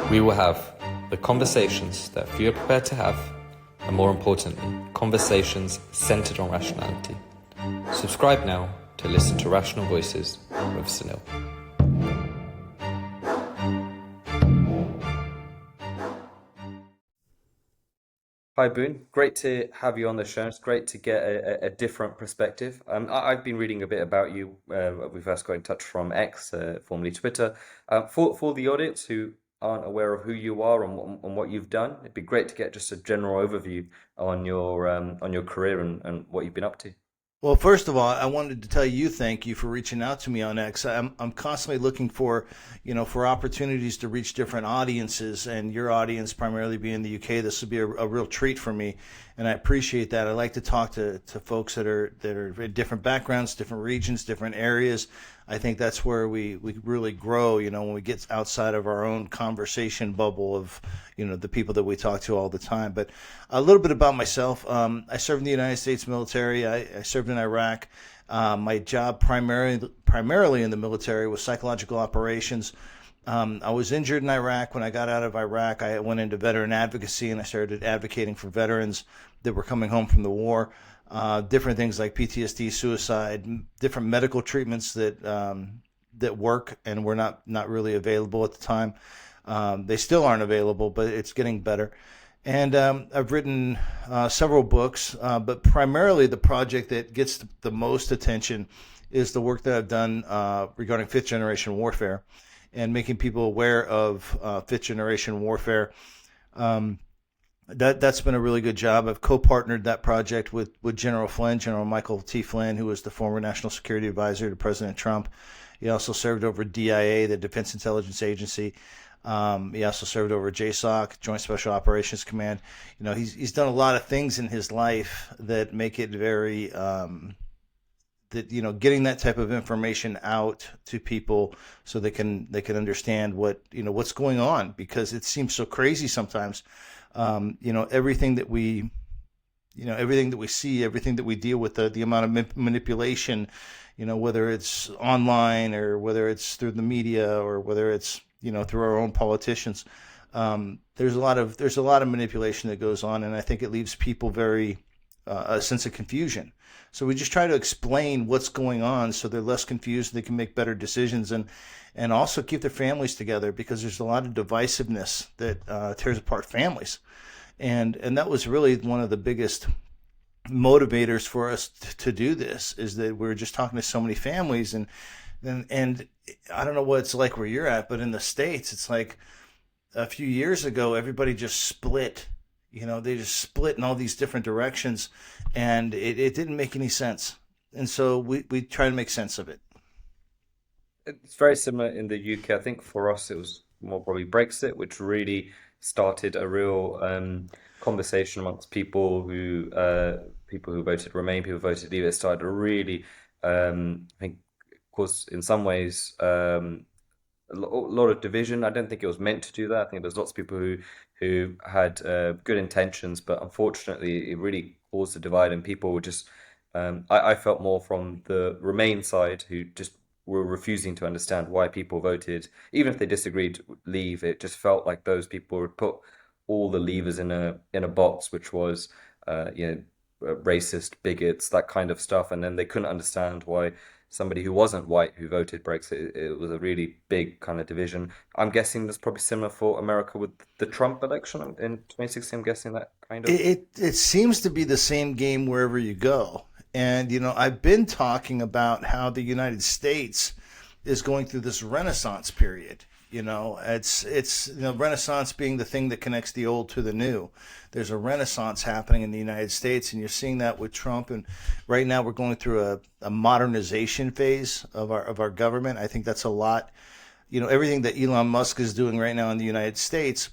We will have the conversations that few are prepared to have, and more importantly, conversations centered on rationality. Subscribe now to listen to Rational Voices with Sunil. Hi Boone, great to have you on the show. It's great to get a different perspective. I've been reading a bit about you. We first got in touch from X, formerly Twitter. For the audience who aren't aware of who you are and what you've done, it'd be great to get just a general overview on your career and what you've been up to. Well, first of all, I wanted to tell you thank you for reaching out to me on X. I'm constantly looking for, for opportunities to reach different audiences, and your audience primarily being the UK. This would be a real treat for me, and I appreciate that. I like to talk to folks that are in different backgrounds, different regions, different areas. I think that's where we really grow, when we get outside of our own conversation bubble of, the people that we talk to all the time. But a little bit about myself. I served in the United States military. I served in Iraq. My job primarily in the military was psychological operations. I was injured in Iraq. When I got out of Iraq, I went into veteran advocacy, and I started advocating for veterans that were coming home from the war. Different things like PTSD, suicide, different medical treatments that work and were not really available at the time. They still aren't available, but it's getting better. And I've written several books, but primarily the project that gets the most attention is the work that I've done regarding fifth generation warfare and making people aware of fifth generation warfare. That's been a really good job. I've co-partnered that project with General Michael T. Flynn, who was the former National Security Advisor to President Trump. He also served over DIA, the Defense Intelligence Agency. He also served over JSOC, Joint Special Operations Command. He's done a lot of things in his life that make it very getting that type of information out to people so they can understand what's going on, because it seems so crazy sometimes. Everything that we see, everything that we deal with, the amount of manipulation, whether it's online or whether it's through the media or whether it's, through our own politicians. There's a lot of manipulation that goes on, and I think it leaves people very a sense of confusion. So we just try to explain what's going on so they're less confused, they can make better decisions, and also keep their families together, because there's a lot of divisiveness that tears apart families. And that was really one of the biggest motivators for us to do this, is that we're just talking to so many families, and I don't know what it's like where you're at, but in the States, it's like a few years ago, everybody just split. They just split in all these different directions, and it didn't make any sense. And so we try to make sense of it. It's very similar in the UK. I think for us it was more probably Brexit, which really started a real conversation amongst people who voted Remain, people who voted Leave. It started a really, I think, of course, in some ways, a lot of division. I don't think it was meant to do that. I think there's lots of people who had good intentions, but unfortunately, it really caused a divide, and people were just. I felt more from the Remain side, who just were refusing to understand why people voted, even if they disagreed, Leave. It just felt like those people would put all the levers in a box, which was, racist, bigots, that kind of stuff, and then they couldn't understand why somebody who wasn't white who voted Brexit. It was a really big kind of division. I'm guessing that's probably similar for America with the Trump election in 2016. I'm guessing that kind of. It seems to be the same game wherever you go. And, I've been talking about how the United States is going through this Renaissance period. It's Renaissance being the thing that connects the old to the new. There's a Renaissance happening in the United States, and you're seeing that with Trump. And right now we're going through a modernization phase of our government. I think that's a lot. Everything that Elon Musk is doing right now in the United States,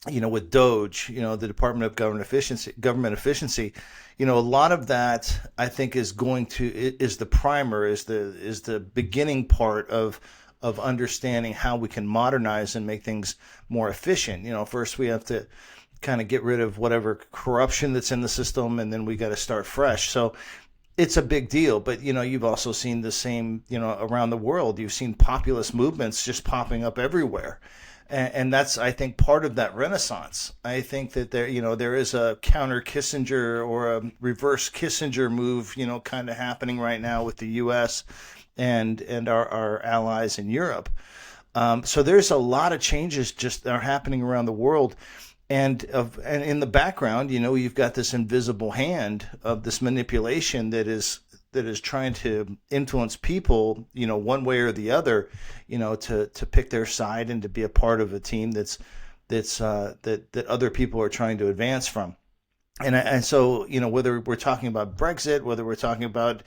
with Doge, the Department of Government Efficiency, a lot of that I think is the primer, is the beginning part of understanding how we can modernize and make things more efficient. First we have to kind of get rid of whatever corruption that's in the system, and then we got to start fresh. So it's a big deal, but you've also seen the same, around the world. You've seen populist movements just popping up everywhere. And that's, I think, part of that renaissance. I think that there is a counter Kissinger or a reverse Kissinger move, kind of happening right now with the U.S. and our allies in Europe. So there's a lot of changes just that are happening around the world. And in the background, you've got this invisible hand of this manipulation that is trying to influence people, one way or the other, to pick their side and to be a part of a team that other people are trying to advance from. And so, whether we're talking about Brexit, whether we're talking about,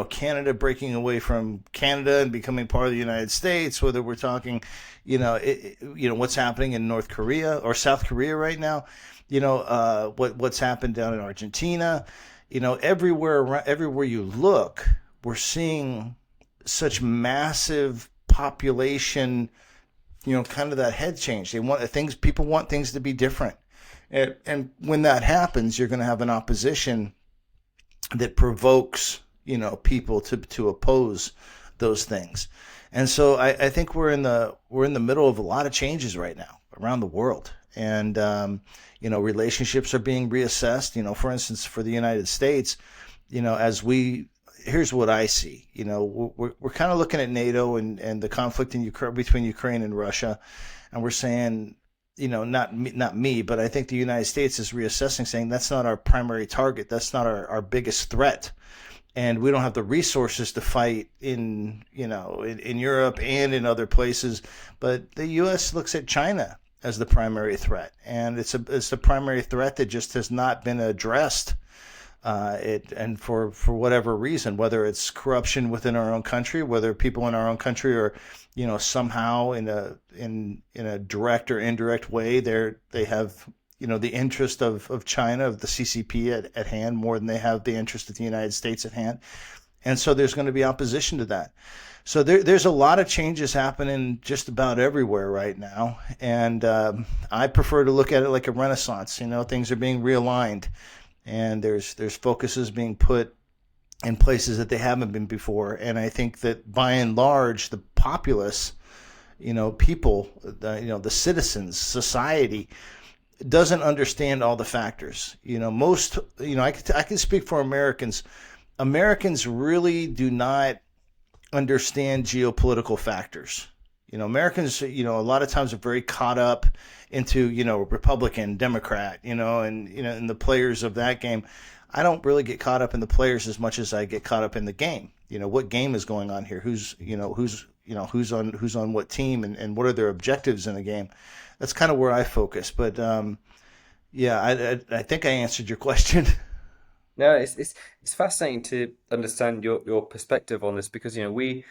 Canada breaking away from Canada and becoming part of the United States, whether we're talking, what's happening in North Korea or South Korea right now, what's happened down in Argentina, everywhere you look, we're seeing such massive population, kind of that head change. People want things to be different. And when that happens, you're going to have an opposition that provokes, people to oppose those things. And so I think we're in the middle of a lot of changes right now around the world. And, relationships are being reassessed. For instance, for the United States, here's what I see. We're kind of looking at NATO and the conflict in between Ukraine and Russia. And we're saying, not me, but I think the United States is reassessing, saying that's not our primary target. That's not our biggest threat. And we don't have the resources to fight in Europe and in other places. But the U.S. looks at China as the primary threat. And it's a primary threat that just has not been addressed. And for whatever reason, whether it's corruption within our own country, whether people in our own country are, somehow in a direct or indirect way, they have, the interest of China, of the CCP at hand more than they have the interest of the United States at hand. And so there's going to be opposition to that. So there's a lot of changes happening just about everywhere right now. And I prefer to look at it like a renaissance. Things are being realigned. And there's focuses being put in places that they haven't been before. And I think that by and large, the populace, people, the citizens, society, doesn't understand all the factors. I can speak for Americans. Americans really do not understand geopolitical factors. Americans, a lot of times are very caught up into, Republican, Democrat, and the players of that game. I don't really get caught up in the players as much as I get caught up in the game. What game is going on here? Who's on what team and what are their objectives in the game? That's kind of where I focus. But I think I answered your question. No, it's fascinating to understand your perspective on this because we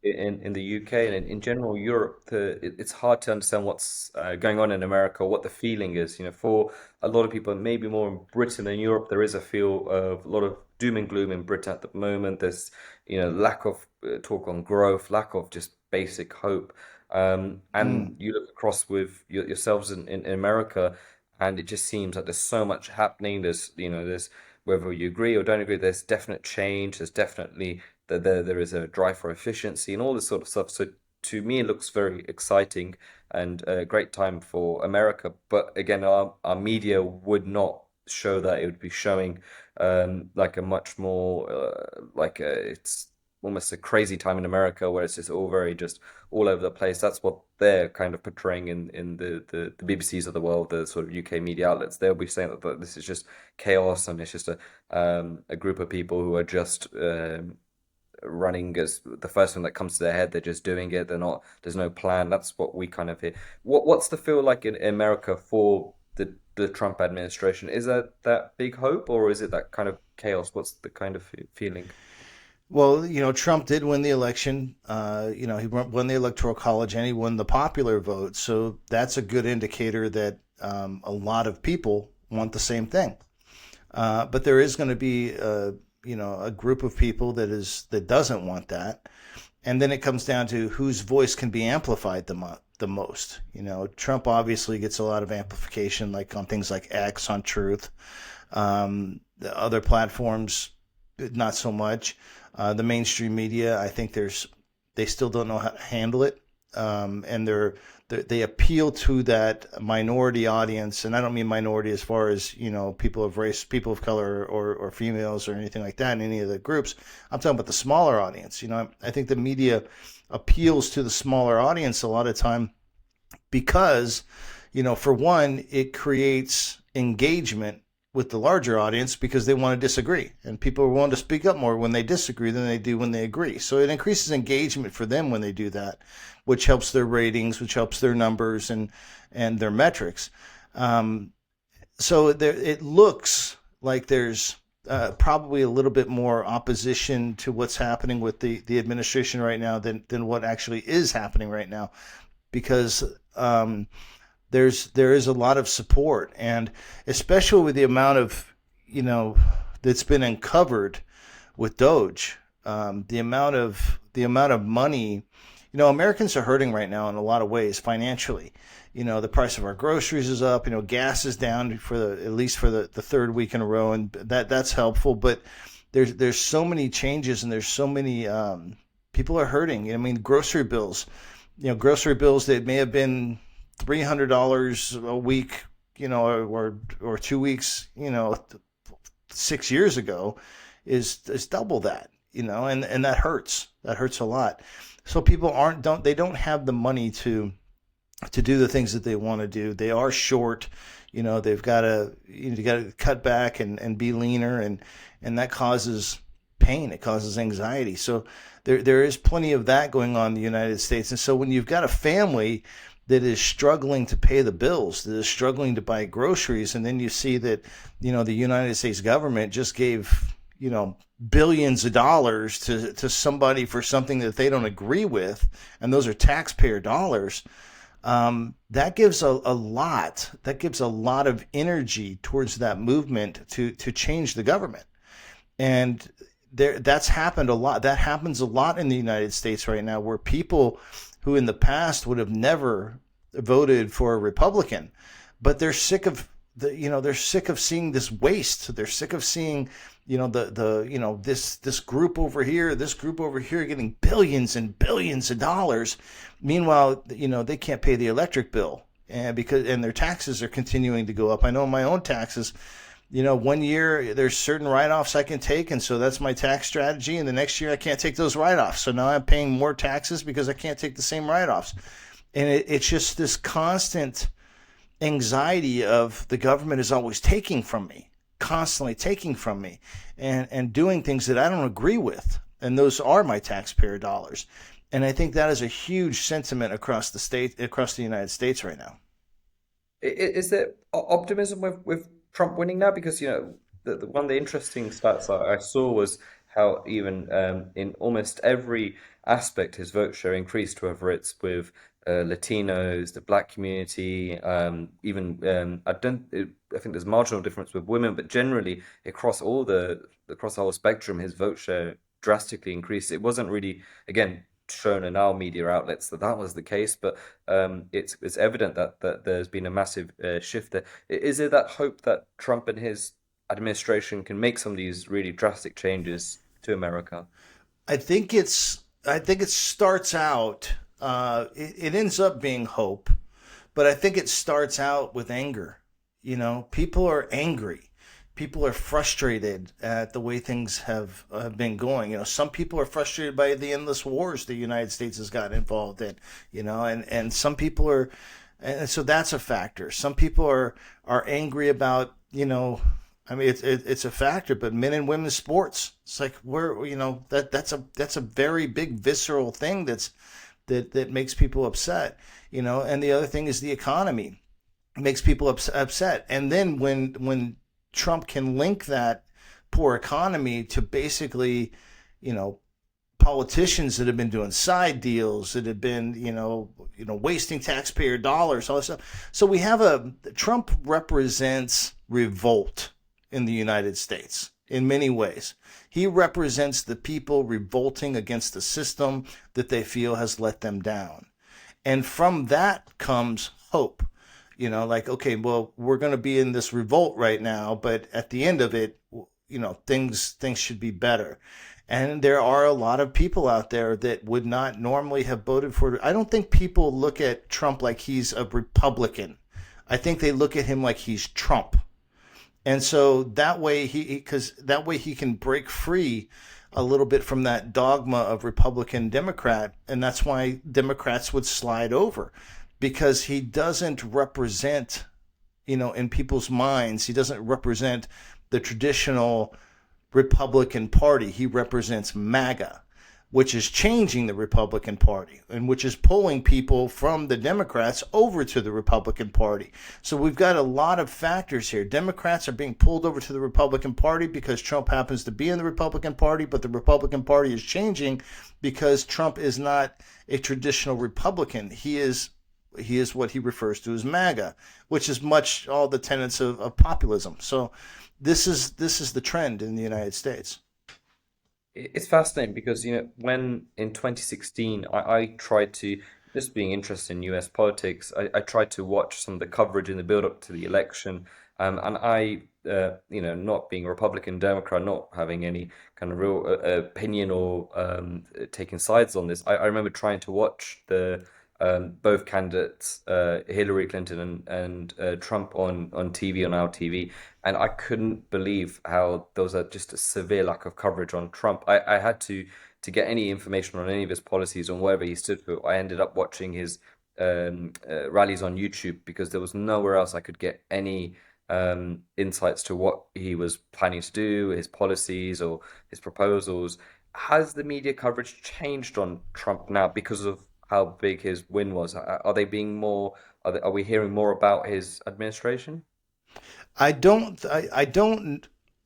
in the UK and in general Europe, it's hard to understand what's going on in America, what the feeling is. For a lot of people, maybe more in Britain than Europe, there is a feel of a lot of doom and gloom in Britain at the moment. There's lack of talk on growth, lack of just basic hope. Mm. And you look across with yourselves in America, and it just seems like there's so much happening. There's whether you agree or don't agree, there's definite change. There's definitely there is a drive for efficiency and all this sort of stuff. So to me, it looks very exciting and a great time for America. But again, our media would not show that. It would be showing like a much more it's almost a crazy time in America where it's just all very just all over the place. That's what they're kind of portraying in the BBCs of the world, the sort of UK media outlets. They'll be saying that this is just chaos and it's just a group of people who are just running as the first thing that comes to their head. They're just doing it. They're not. There's no plan. That's what we kind of hear. What's the feel like in America for the Trump administration? Is that big hope or is it that kind of chaos? What's the kind of feeling? Well, Trump did win the election. He won the Electoral College and he won the popular vote. So that's a good indicator that a lot of people want the same thing. But there is going to be a group of people that doesn't want that. And then it comes down to whose voice can be amplified the most. Trump obviously gets a lot of amplification, like on things like X, on Truth. The other platforms, not so much. The mainstream media, I think they still don't know how to handle it, and they appeal to that minority audience, and I don't mean minority as far as people of race, people of color, or females or anything like that in any of the groups. I'm talking about the smaller audience. I think the media appeals to the smaller audience a lot of time because, for one, it creates engagement with the larger audience because they want to disagree, and people are willing to speak up more when they disagree than they do when they agree. So it increases engagement for them when they do that, which helps their ratings, which helps their numbers and their metrics. So it looks like there's probably a little bit more opposition to what's happening with the administration right now than what actually is happening right now, because there is a lot of support, and especially with the amount of that's been uncovered with Doge, the amount of money. Americans are hurting right now in a lot of ways financially. The price of our groceries is up. Gas is down at least for the third week in a row, and that's helpful. But there's so many changes, and there's so many people are hurting. I mean, grocery bills. Grocery bills that may have been $300 a week, or 2 weeks, 6 years ago, is double that, and that hurts. That hurts a lot. So people don't have the money to do the things that they want to do. They are short. They've got to cut back and be leaner, and that causes pain. It causes anxiety. So there is plenty of that going on in the United States. And so when you've got a family that is struggling to pay the bills, that is struggling to buy groceries, and then you see that, the United States government just gave, billions of dollars to somebody for something that they don't agree with, and those are taxpayer dollars. That gives a lot of energy towards that movement to change the government. And that's happened a lot. That happens a lot in the United States right now, where people who in the past would have never voted for a Republican, but they're sick of they're sick of seeing this waste. They're sick of seeing, this group over here, this group over here getting billions and billions of dollars. Meanwhile, they can't pay the electric bill, and their taxes are continuing to go up. I know my own taxes. 1 year there's certain write-offs I can take, and so that's my tax strategy. And the next year I can't take those write-offs, so now I'm paying more taxes because I can't take the same write-offs. And it's just this constant anxiety of the government is always taking from me, constantly taking from me, and doing things that I don't agree with, and those are my taxpayer dollars. And I think that is a huge sentiment across the United States right now. Is there optimism with Trump winning now? Because one of the interesting stats I saw was how even in almost every aspect his vote share increased, whether it's with Latinos, the black community, even I think there's marginal difference with women, but generally across the whole spectrum, his vote share drastically increased. It wasn't really, again, shown in our media outlets that was the case, but it's evident that there's been a massive shift there. Is there that hope that Trump and his administration can make some of these really drastic changes to America? I think it starts out. It ends up being hope, but I think it starts out with anger. People are angry. People are frustrated at the way things have been going. Some people are frustrated by the endless wars the United States has gotten involved in. And some people are, and so that's a factor. Some people are angry about, I mean, it's a factor, but men and women's sports. It's like that's a very big visceral thing that makes people upset. And the other thing is the economy makes people upset. And then when Trump can link that poor economy to basically, politicians that have been doing side deals, that have been, wasting taxpayer dollars, all this stuff. So Trump represents revolt in the United States in many ways. He represents the people revolting against the system that they feel has let them down. And from that comes hope. Okay, well, we're going to be in this revolt right now, but at the end of it, things should be better. And there are a lot of people out there that would not normally have voted for. I don't think people look at Trump like he's a Republican. I think they look at him like he's Trump. And so that way because that way he can break free a little bit from that dogma of Republican Democrat, and that's why Democrats would slide over, because he doesn't represent, in people's minds, he doesn't represent the traditional Republican Party. He represents MAGA, which is changing the Republican Party and which is pulling people from the Democrats over to the Republican Party. So we've got a lot of factors here. Democrats are being pulled over to the Republican Party because Trump happens to be in the Republican Party, but the Republican Party is changing because Trump is not a traditional Republican. He is what he refers to as MAGA, which is much all the tenets of populism. So this is the trend in the United States. It's fascinating because, when in 2016, I tried to, just being interested in US politics, I tried to watch some of the coverage in the build up to the election. And not being a Republican, Democrat, not having any kind of real opinion or taking sides on this, I remember trying to watch the both candidates, Hillary Clinton and Trump on TV, on our TV, and I couldn't believe how there was just a severe lack of coverage on Trump. I had to get any information on any of his policies, on whatever he stood for. I ended up watching his rallies on YouTube because there was nowhere else I could get any insights to what he was planning to do, his policies or his proposals. Has the media coverage changed on Trump now because of how big his win was? Are they being more? Are we hearing more about his administration? I don't,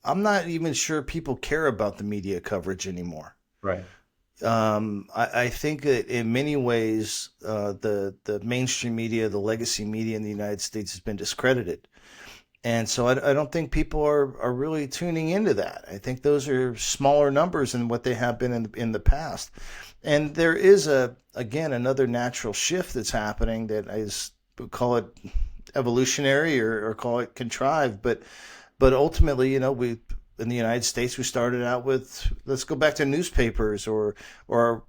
I'm not even sure people care about the media coverage anymore. Right. I think that in many ways, the mainstream media, the legacy media in the United States has been discredited. And so I don't think people are really tuning into that. I think those are smaller numbers than what they have been in the past. And there is again, another natural shift that's happening that is, call it evolutionary or call it contrived, but ultimately, we in the United States, we started out with, let's go back to newspapers or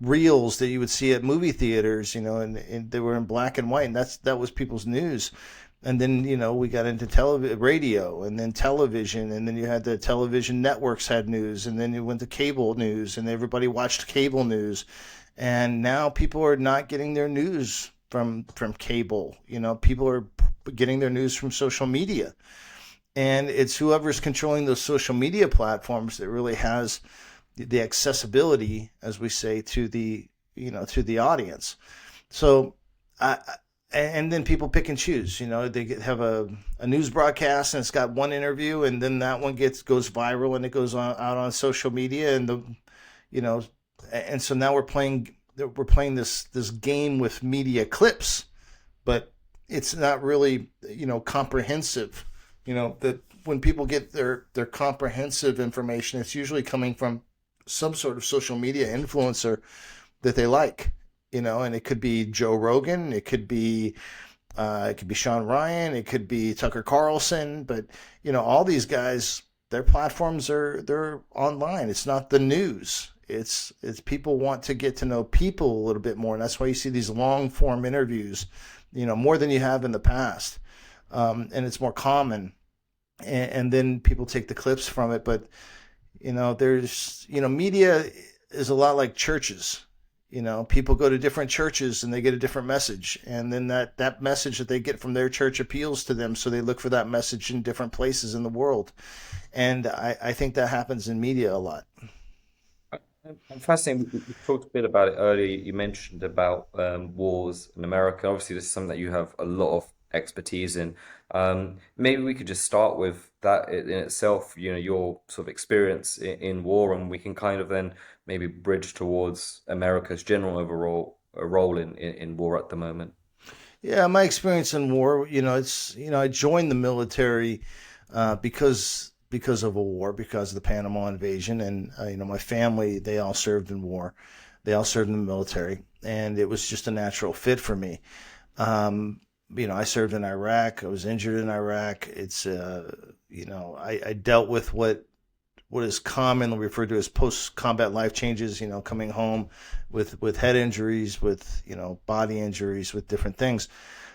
reels that you would see at movie theaters, and they were in black and white, and that was people's news. And then, we got into radio and then television, and then you had the television networks had news, and then you went to cable news, and everybody watched cable news. And now people are not getting their news from cable. People are getting their news from social media. And it's whoever's controlling those social media platforms that really has the accessibility, as we say, to the audience. So and then people pick and choose. They have a news broadcast and it's got one interview, and then that one goes viral and it goes out on social media, and and so now we're playing this game with media clips, but it's not really comprehensive. That when people get their comprehensive information, it's usually coming from some sort of social media influencer that they like. And it could be Joe Rogan, it could be Sean Ryan, it could be Tucker Carlson, but all these guys, their platforms they're online. It's not the news. It's people want to get to know people a little bit more, and that's why you see these long form interviews, more than you have in the past, and it's more common, and then people take the clips from it. But there's media is a lot like churches. People go to different churches and they get a different message. And then that message that they get from their church appeals to them. So they look for that message in different places in the world. And I think that happens in media a lot. I'm fascinated. We talked a bit about it earlier. You mentioned about wars in America. Obviously, this is something that you have a lot of expertise in. Maybe we could just start with that in itself, your sort of experience in war, and we can kind of then maybe bridge towards America's general overall role in war at the moment. Yeah, my experience in war, I joined the military because of a war, because of the Panama invasion, and my family, they all served in war, they all served in the military, and it was just a natural fit for me. I served in Iraq. I was injured in Iraq. It's I dealt with what what is commonly referred to as post-combat life changes. Coming home with head injuries, with body injuries, with different things.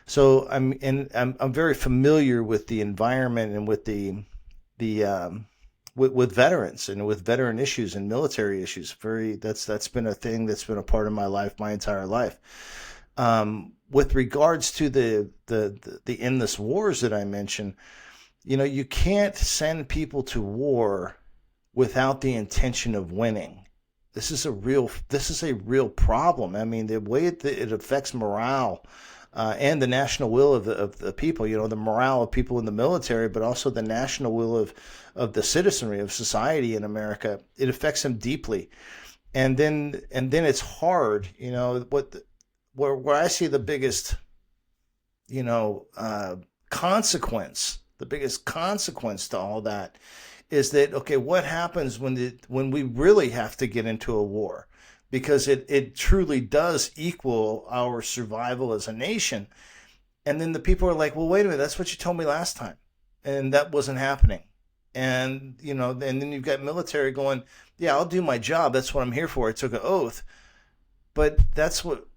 So I'm very familiar with the environment and with the with veterans and with veteran issues and military issues. That's been a thing that's been a part of my life my entire life. With regards to the endless wars that I mentioned, you can't send people to war without the intention of winning. This is a real problem. I mean, the way it affects morale and the national will of the people, the morale of people in the military, but also the national will of the citizenry of society in America. It affects them deeply. And then it's hard, where I see the biggest, you know, uh, the biggest consequence to all that is that, okay, what happens when we really have to get into a war? Because it truly does equal our survival as a nation. And then the people are like, well, wait a minute, that's what you told me last time. And that wasn't happening. And then you've got military going, yeah, I'll do my job. That's what I'm here for. I took an oath. But that's what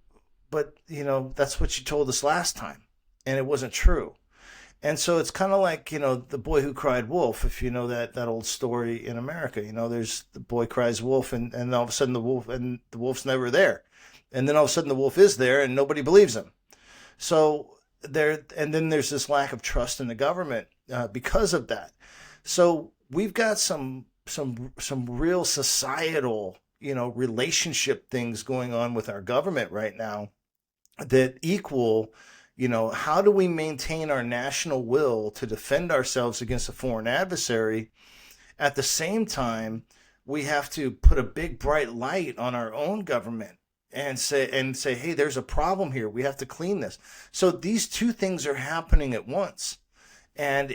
you told us last time. And it wasn't true. And so it's kind of like, the boy who cried wolf, if you know that old story in America. There's the boy cries wolf, and all of a sudden the wolf's never there. And then all of a sudden the wolf is there and nobody believes him. So and then there's this lack of trust in the government because of that. So we've got some real societal, relationship things going on with our government right now that equal, how do we maintain our national will to defend ourselves against a foreign adversary? At the same time, we have to put a big bright light on our own government and say, hey, there's a problem here. We have to clean this. So these two things are happening at once. And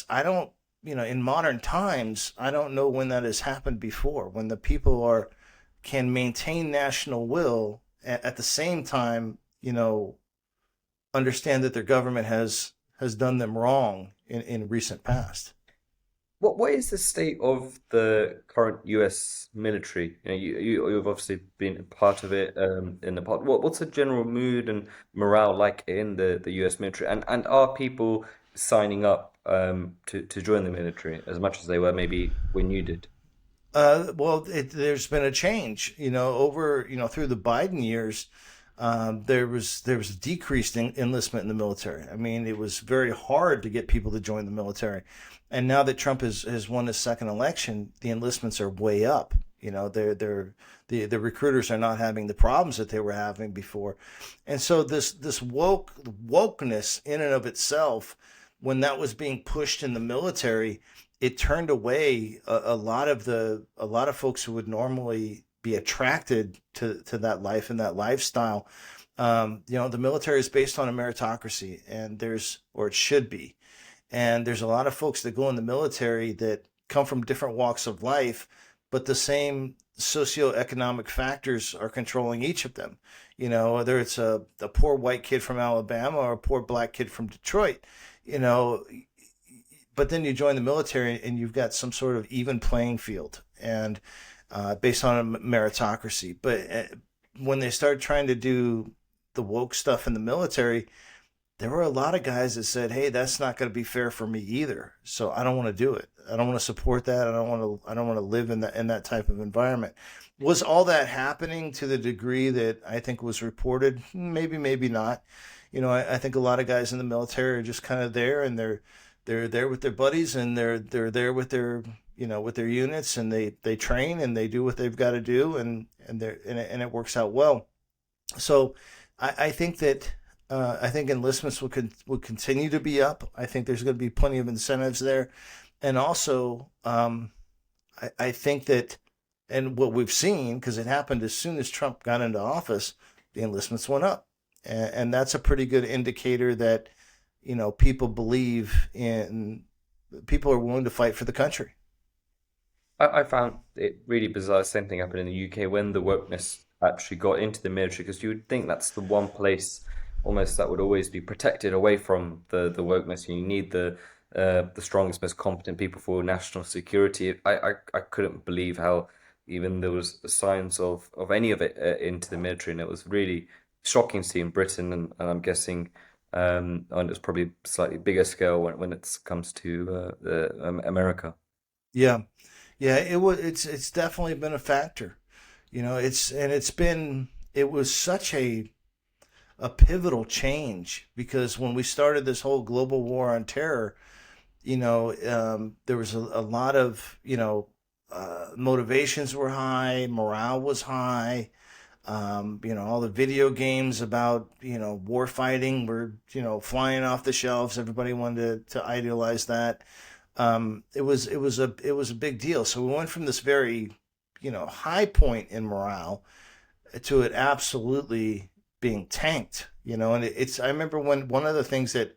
I don't, in modern times, I don't know when that has happened before, when the people can maintain national will at the same time, understand that their government has done them wrong in recent past. What is the state of the current U.S. military? You've obviously been part of it in the past. What's the general mood and morale like in the U.S. military? And are people signing up to join the military as much as they were maybe when you did? Well, there's been a change, over, through the Biden years. There was a decreased enlistment in the military. I mean, it was very hard to get people to join the military, and now that Trump has won his second election, the enlistments are way up. The recruiters are not having the problems that they were having before, and so this wokeness in and of itself, when that was being pushed in the military, it turned away a lot of folks who would normally be attracted to that life and that lifestyle. The military is based on a meritocracy, or it should be. And there's a lot of folks that go in the military that come from different walks of life, but the same socioeconomic factors are controlling each of them. Whether it's a poor white kid from Alabama or a poor black kid from Detroit, you know, but then you join the military and you've got some sort of even playing field and based on a meritocracy. But when they started trying to do the woke stuff in the military, there were a lot of guys that said, "Hey, that's not going to be fair for me either. So I don't want to do it. I don't want to support that. I don't want to. I don't want to live in that type of environment." Was all that happening to the degree that I think was reported? Maybe, maybe not. I think a lot of guys in the military are just kind of there, and they're there with their buddies, and they're there with their units, and they train and they do what they've got to do, and it works out well. So I think that I think enlistments will continue to be up. I think there's going to be plenty of incentives there, and also I think that, and what we've seen, because it happened as soon as Trump got into office, the enlistments went up, and that's a pretty good indicator that people are willing to fight for the country. I found it really bizarre. Same thing happened in the UK when the wokeness actually got into the military, because you would think that's the one place almost that would always be protected away from the wokeness. You need the the strongest, most competent people for national security. I couldn't believe how even there was signs of any of it into the military, and it was really shocking to see in Britain, and I'm guessing on it's probably slightly bigger scale when it comes to America. Yeah, yeah, it's definitely been a factor. You know, it was such a pivotal change because when we started this whole global war on terror, there was a lot of, motivations were high, morale was high. All the video games about, war fighting were, flying off the shelves. Everybody wanted to idealize that. It was a big deal. So we went from this very, high point in morale to it absolutely being tanked, and I remember when one of the things that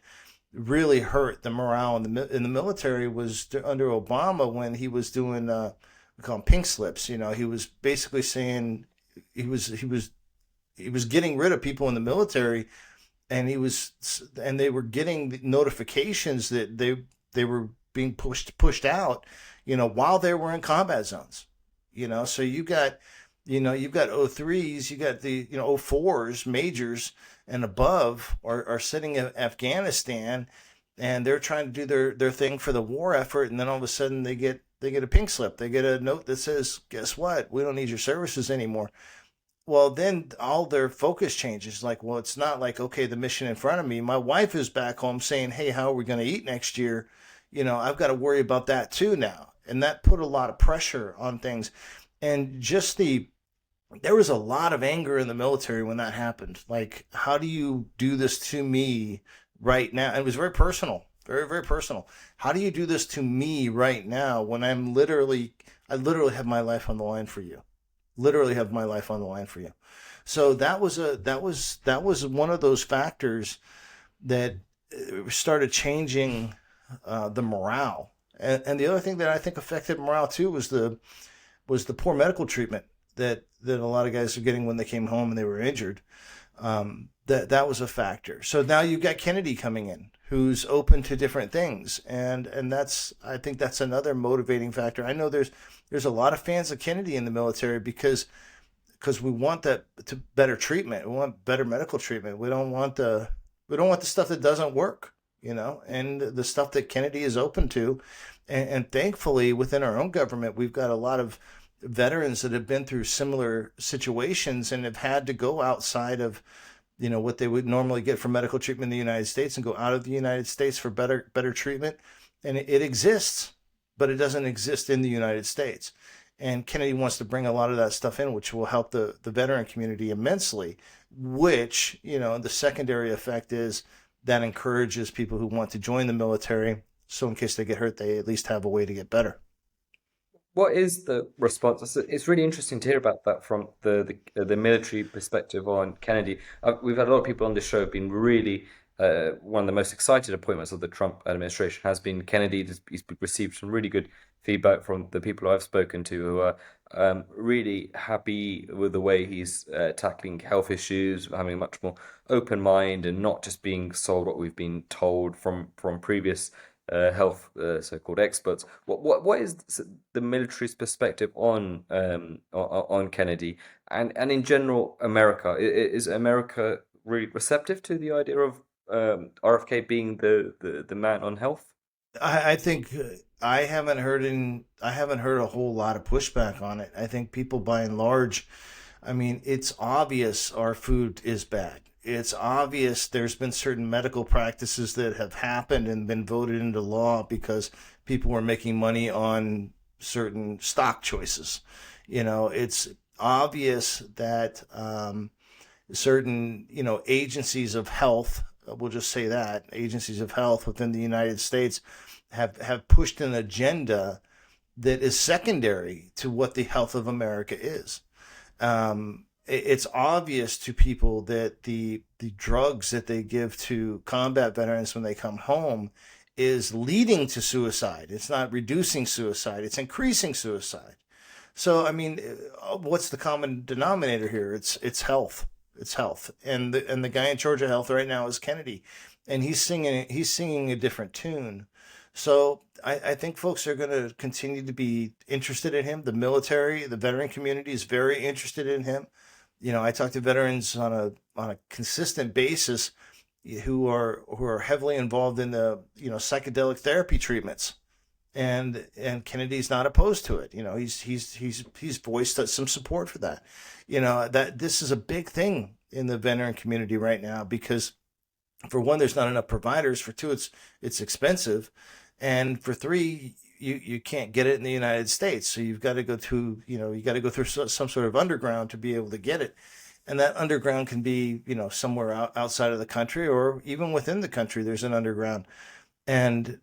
really hurt the morale in the military was under Obama when he was doing we call them pink slips. He was basically saying he was getting rid of people in the military, and they were getting notifications that they were being pushed out, while they were in combat zones. So you've got O3s, you got the O4s, majors and above are sitting in Afghanistan, and they're trying to do their thing for the war effort, and then all of a sudden they get a pink slip. They get a note that says, "Guess what? We don't need your services anymore." Well, then all their focus changes. Like, well, it's not like, okay, the mission in front of me. My wife is back home saying, "Hey, how are we going to eat next year?" I've got to worry about that too now, and that put a lot of pressure on things, and there was a lot of anger in the military when that happened. Like, how do you do this to me right now? And it was very personal, very, very personal. How do you do this to me right now when I literally have my life on the line for you? Literally have my life on the line for you. So that was one of those factors that started changing the morale. And the other thing that I think affected morale too was the poor medical treatment that a lot of guys are getting when they came home and they were injured. That was a factor. So now you've got Kennedy coming in, who's open to different things, and I think that's another motivating factor. I know there's a lot of fans of Kennedy in the military because we want that to better treatment. We want better medical treatment. We don't want the stuff that doesn't work, and the stuff that Kennedy is open to, and thankfully within our own government we've got a lot of veterans that have been through similar situations and have had to go outside of what they would normally get for medical treatment in the United States and go out of the United States for better treatment. And it exists, but it doesn't exist in the United States. And Kennedy wants to bring a lot of that stuff in, which will help the veteran community immensely, which, the secondary effect is that encourages people who want to join the military. So in case they get hurt, they at least have a way to get better. What is the response? It's really interesting to hear about that from the military perspective on Kennedy. We've had a lot of people on this show have been really one of the most excited appointments of the Trump administration has been Kennedy. He's received some really good feedback from the people I've spoken to who are really happy with the way he's tackling health issues, having a much more open mind, and not just being sold what we've been told from previous health so-called experts. What is the military's perspective on Kennedy and in general America? Is America really receptive to the idea of RFK being the man on health? I think I haven't heard a whole lot of pushback on it. I think people by and large, I mean, it's obvious our food is bad. It's obvious there's been certain medical practices that have happened and been voted into law because people were making money on certain stock choices. It's obvious that certain, agencies of health, we'll just say that, agencies of health within the United States have pushed an agenda that is secondary to what the health of America is. It's obvious to people that the drugs that they give to combat veterans when they come home is leading to suicide. It's not reducing suicide, it's increasing suicide. So, I mean, what's the common denominator here? It's health. It's health. And the guy in charge of health right now is Kennedy, and he's singing a different tune. So I think folks are going to continue to be interested in him. The military, the veteran community is very interested in him. I talk to veterans on a consistent basis who are heavily involved in the psychedelic therapy treatments, and Kennedy's not opposed to it. He's voiced some support for that. That this is a big thing in the veteran community right now because for one, there's not enough providers. For two, it's expensive, and for three, you can't get it in the United States. So you've got to go to you got to go through some sort of underground to be able to get it, and that underground can be somewhere outside of the country or even within the country. There's an underground, and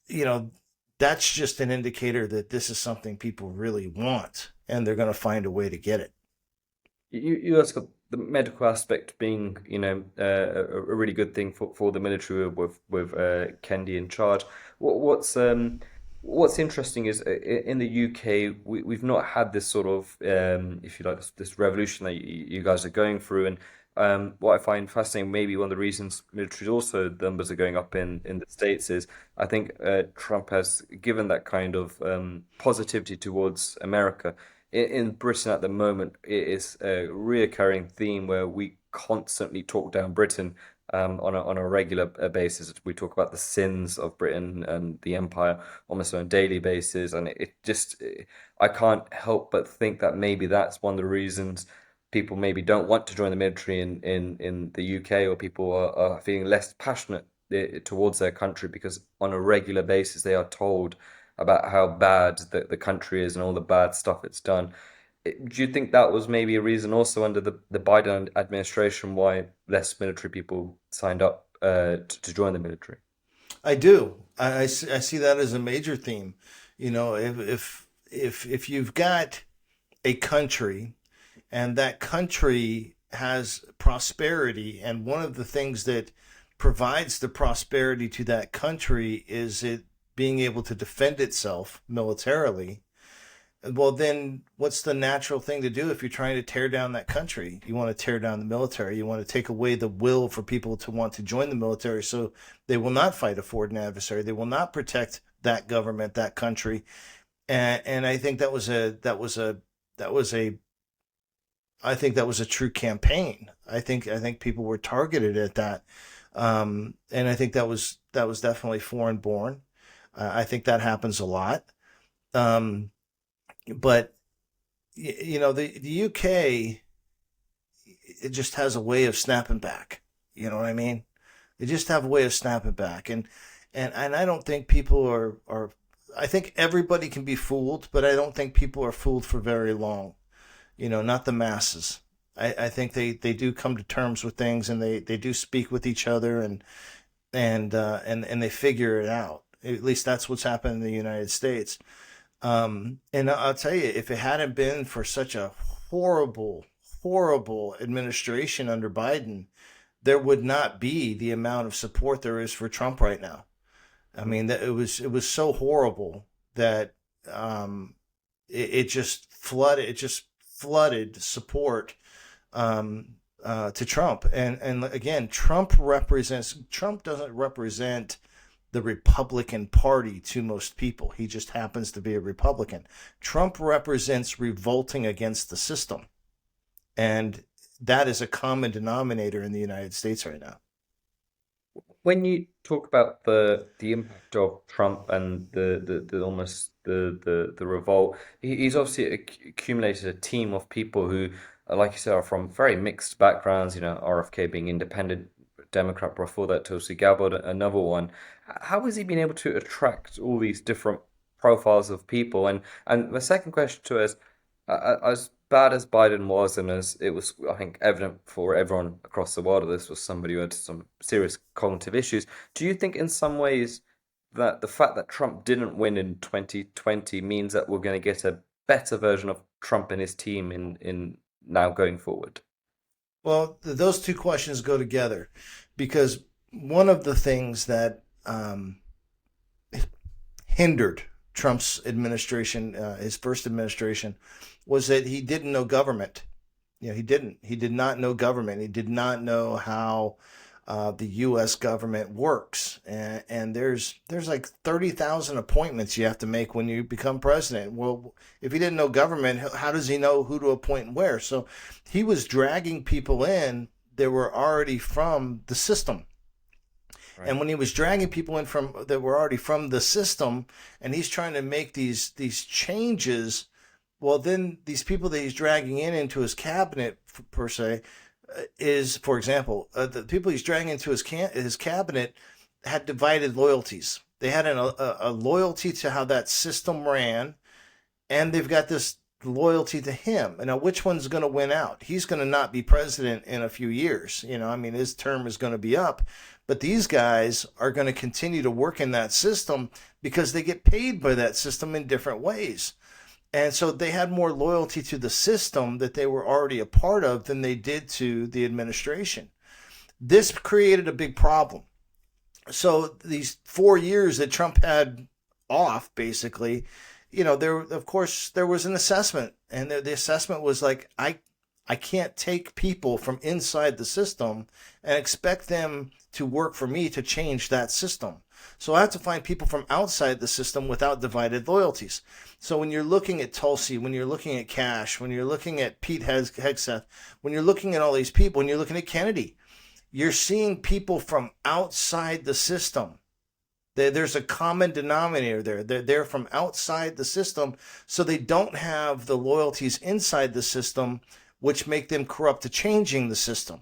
you know that's just an indicator that this is something people really want, and they're going to find a way to get it. You also got the medical aspect being, a really good thing for the military with Kendi in charge. What's interesting is in the UK we've not had this sort of if you like this revolution that you guys are going through, and what I find fascinating, maybe one of the reasons military also the numbers are going up in the States is I think Trump has given that kind of positivity towards America in Britain at the moment, it is a reoccurring theme where we constantly talk down Britain on a regular basis. We talk about the sins of Britain and the empire almost on a daily basis, and I can't help but think that maybe that's one of the reasons people maybe don't want to join the military in the UK, or people are feeling less passionate towards their country because on a regular basis they are told about how bad the country is and all the bad stuff it's done. Do you think that was maybe a reason also under the Biden administration why less military people signed up to join the military? I do. I see that as a major theme. If you've got a country and that country has prosperity, and one of the things that provides the prosperity to that country is it being able to defend itself militarily, well, then what's the natural thing to do if you're trying to tear down that country? You want to tear down the military. You want to take away the will for people to want to join the military so they will not fight a foreign adversary. They will not protect that government, that country. And I think I think that was a true campaign. I think people were targeted at that. And I think that was definitely foreign born. I think that happens a lot. Um, but the UK, it just has a way of snapping back. You know what I mean? They just have a way of snapping back, and I don't think people are. I think everybody can be fooled, but I don't think people are fooled for very long. Not the masses. I think they do come to terms with things, and they do speak with each other, and they figure it out. At least that's what's happened in the United States. And I'll tell you, if it hadn't been for such a horrible, horrible administration under Biden, there would not be the amount of support there is for Trump right now. I mean, that it was so horrible that it just flooded support to Trump. And again, Trump doesn't represent the Republican Party to most people. He just happens to be a Republican. Trump represents revolting against the system. And that is a common denominator in the United States right now. When you talk about the impact of Trump and the almost the revolt, he's obviously accumulated a team of people who, like you said, are from very mixed backgrounds. RFK being independent Democrat before that, Tulsi Gabbard, another one. How has he been able to attract all these different profiles of people? And the second question to us, as bad as Biden was, and as it was, I think, evident for everyone across the world, that this was somebody who had some serious cognitive issues. Do you think, in some ways, that the fact that Trump didn't win in 2020 means that we're going to get a better version of Trump and his team in now going forward? Well, those two questions go together because one of the things that hindered Trump's administration, his first administration, was that he didn't know government. He didn't. He did not know government. He did not know how the U.S. government works, and there's like 30,000 appointments you have to make when you become president. Well, if he didn't know government, how does he know who to appoint and where? So he was dragging people in that were already from the system. Right. And when he was dragging people in from that were already from the system, and he's trying to make these changes, well, then these people that he's dragging in into his cabinet per se is, for example, the people he's dragging into his cabinet had divided loyalties. They had a loyalty to how that system ran, and they've got this loyalty to him. And now, which one's going to win out? He's going to not be president in a few years. I mean, his term is going to be up. But these guys are going to continue to work in that system because they get paid by that system in different ways. And so they had more loyalty to the system that they were already a part of than they did to the administration. This created a big problem. So these 4 years that Trump had off, basically, there of course there was an assessment, and the assessment was like, I can't take people from inside the system and expect them to work for me to change that system. So I have to find people from outside the system without divided loyalties. So when you're looking at Tulsi, when you're looking at Cash, when you're looking at Pete Hegseth, when you're looking at all these people, when you're looking at Kennedy, you're seeing people from outside the system. There's a common denominator there. They're from outside the system, so they don't have the loyalties inside the system, which make them corrupt to changing the system.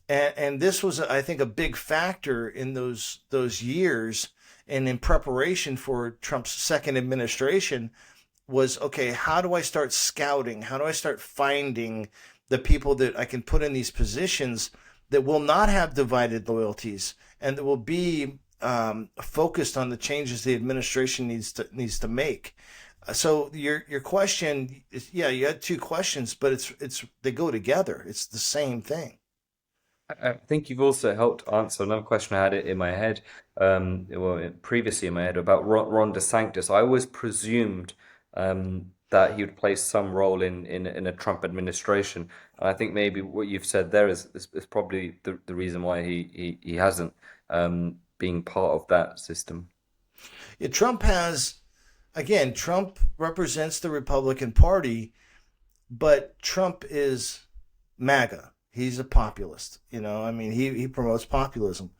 And this was, I think, a big factor in those years, and in preparation for Trump's second administration was, okay, how do I start scouting? How do I start finding the people that I can put in these positions that will not have divided loyalties and that will be focused on the changes the administration needs to make? So your question is, yeah, you had two questions, but it's they go together. It's the same thing. I think you've also helped answer another question I had it in my head, previously in my head about Ron DeSantis. I always presumed that he would play some role in a Trump administration, and I think maybe what you've said there is probably the reason why he hasn't being part of that system. Yeah, Trump represents the Republican Party, but Trump is MAGA. He's a populist. I mean, he promotes populism.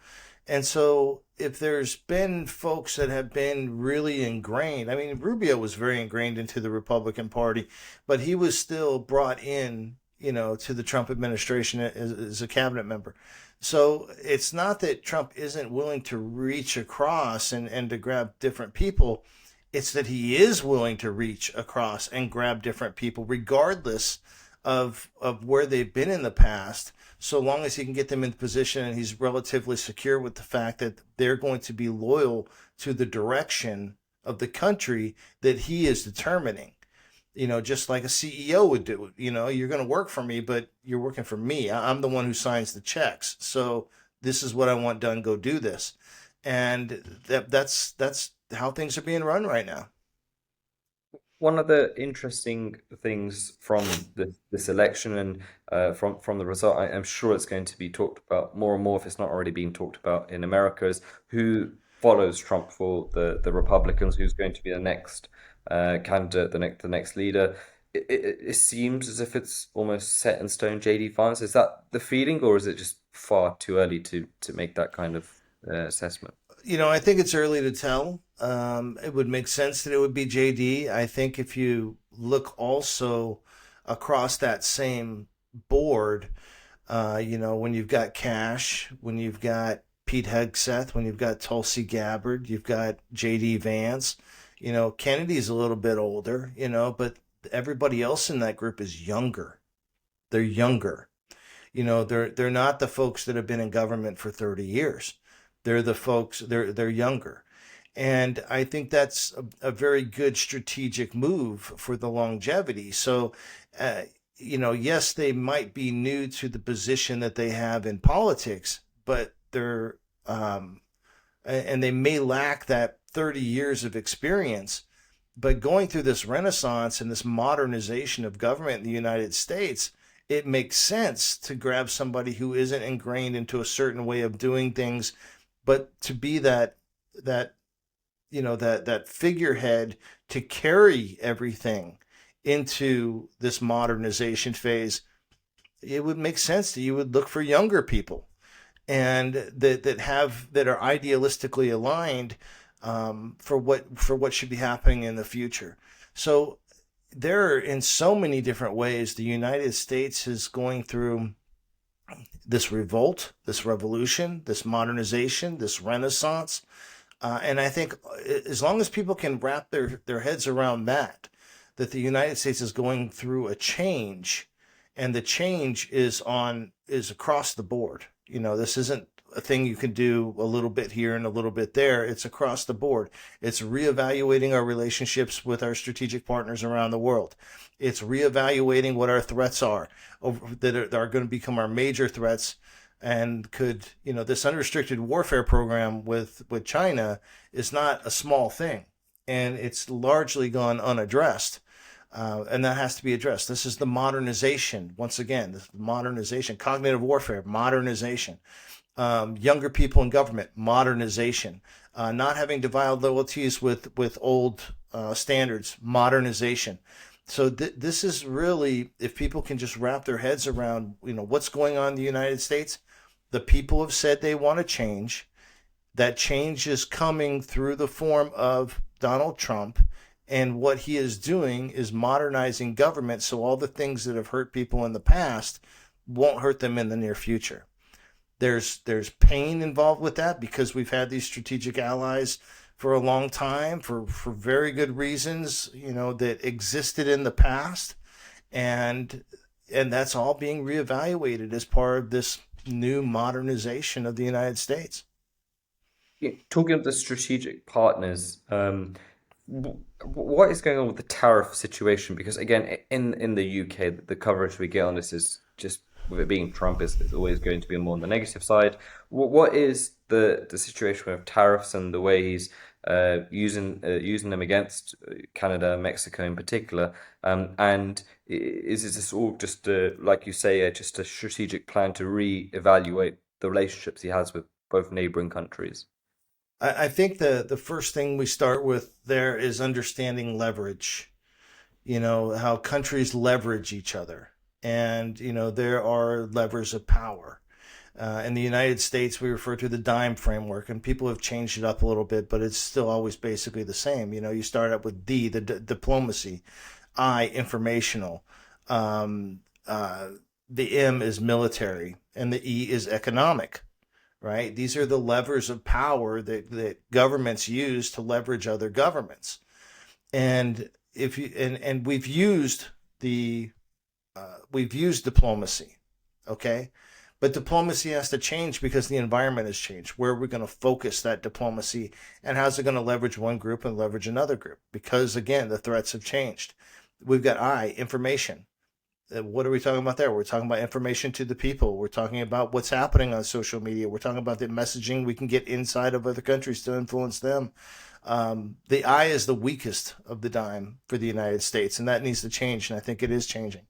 And so if there's been folks that have been really ingrained, I mean, Rubio was very ingrained into the Republican Party, but he was still brought in, to the Trump administration as a cabinet member. So it's not that Trump isn't willing to reach across and to grab different people. It's that he is willing to reach across and grab different people, regardless of where they've been in the past, so long as he can get them in position and he's relatively secure with the fact that they're going to be loyal to the direction of the country that he is determining. Just like a CEO would do. You're going to work for me, but you're working for me. I'm the one who signs the checks. So this is what I want done. Go do this. And that's how things are being run right now. One of the interesting things from this election and from the result, I'm sure it's going to be talked about more and more if it's not already being talked about in America, is who follows Trump for the Republicans, who's going to be the next candidate, the next leader. It seems as if it's almost set in stone. JD Vance, is that the feeling, or is it just far too early to make that kind of assessment? I think it's early to tell. It would make sense that it would be JD. I think if you look also across that same board, when you've got Cash, when you've got Pete Hegseth, when you've got Tulsi Gabbard, you've got JD Vance, Kennedy's a little bit older, but everybody else in that group is younger. They're younger. They're not the folks that have been in government for 30 years. They're the folks, they're younger. And I think that's a very good strategic move for the longevity. So, yes, they might be new to the position that they have in politics, but and they may lack that 30 years of experience. But going through this renaissance and this modernization of government in the United States, it makes sense to grab somebody who isn't ingrained into a certain way of doing things, but to be that that figurehead to carry everything into this modernization phase. It would make sense that you would look for younger people and that are idealistically aligned, for what should be happening in the future. So there are, in so many different ways, the United States is going through this revolt, this revolution, this modernization, this renaissance. And I think as long as people can wrap their heads around that the United States is going through a change, and the change is across the board. This isn't a thing you can do a little bit here and a little bit there. It's across the board. It's reevaluating our relationships with our strategic partners around the world. It's reevaluating what our threats are that are going to become our major threats, and could, this unrestricted warfare program with China is not a small thing, and it's largely gone unaddressed. And that has to be addressed. This is the modernization. Once again, this modernization, cognitive warfare, modernization, younger people in government, modernization, not having divided loyalties with old standards, modernization. So this is really, if people can just wrap their heads around, what's going on in the United States. The people have said they want to change. That change is coming through the form of Donald Trump. And what he is doing is modernizing government, so all the things that have hurt people in the past won't hurt them in the near future. There's pain involved with that, because we've had these strategic allies for a long time, for very good reasons, that existed in the past. And that's all being reevaluated as part of this new modernization of the United States. Yeah, talking of the strategic partners, what is going on with the tariff situation? Because again, in the UK, the coverage we get on this is just, with it being Trump, is always going to be more on the negative side. What is the situation with tariffs and the way he's using them against Canada, Mexico in particular? And is this all just like you say, just a strategic plan to re-evaluate the relationships he has with both neighboring countries? I think the first thing we start with there is understanding leverage. How countries leverage each other. And, there are levers of power. In the United States, we refer to the dime framework, and people have changed it up a little bit, but it's still always basically the same. You start up with diplomacy, I, informational, the M is military, and the E is economic. Right? These are the levers of power that governments use to leverage other governments. And if you and we've used diplomacy, okay, but diplomacy has to change because the environment has changed. Where are we going to focus that diplomacy, and how's it going to leverage one group and leverage another group? Because again, the threats have changed. We've got information. What are we talking about there? We're talking about information to the people. We're talking about what's happening on social media. We're talking about the messaging we can get inside of other countries to influence them. The I is the weakest of the dime for the United States, and that needs to change, and I think it is changing.